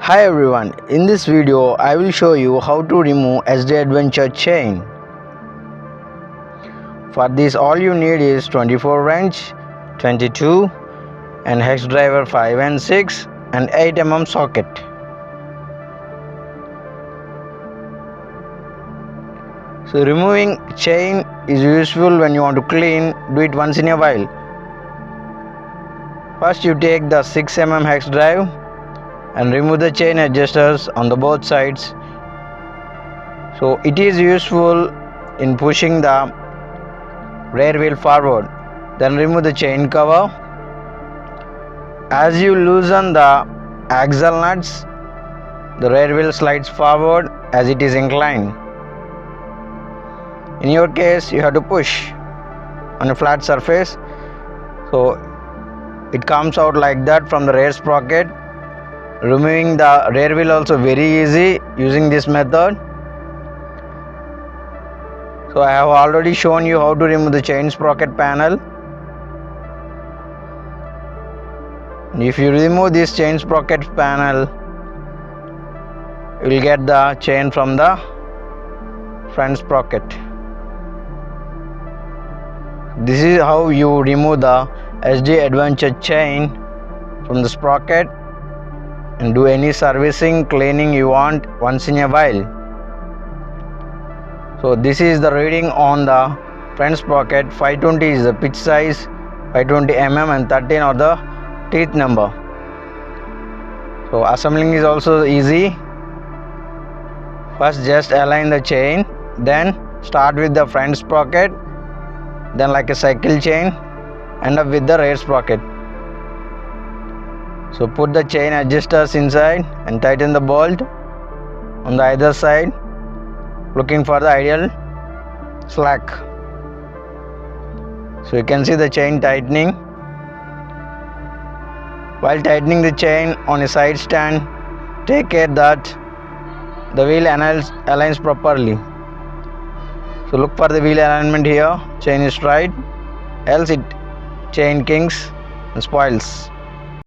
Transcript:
Hi everyone, in this video I will show you how to remove Yezdi Adventure Chain. For this all you need is 24 wrench, 22 and hex driver 5 and 6 and 8 socket. So removing chain is useful when you want to clean, do it once in a while. First you take the 6 hex drive and remove the chain adjusters on the both sides. So it is useful in pushing the rear wheel forward. Then remove the chain cover. As you loosen the axle nuts, the rear wheel slides forward as it is inclined. In your case, you have to push on a flat surface, so it comes out like that from the rear sprocket. Removing the rear wheel also very easy using this method. So I have already shown you how to remove the chain sprocket panel. If you remove this chain sprocket panel, you will get the chain from the front sprocket. This is how you remove the Yezdi Adventure Chain from the sprocket and do any servicing, cleaning you want once in a while. So this is the reading on the front sprocket. 520 is the pitch size, 520 and 13 are the teeth number. So assembling is also easy. First just align the chain, then start with the front sprocket, then like a cycle chain, end up with the rear sprocket. So put the chain adjusters inside and tighten the bolt on the either side, looking for the ideal slack. So you can see the chain tightening. While tightening the chain on a side stand, take care that the wheel aligns properly. So look for the wheel alignment here, chain is straight, else it chain kinks and spoils.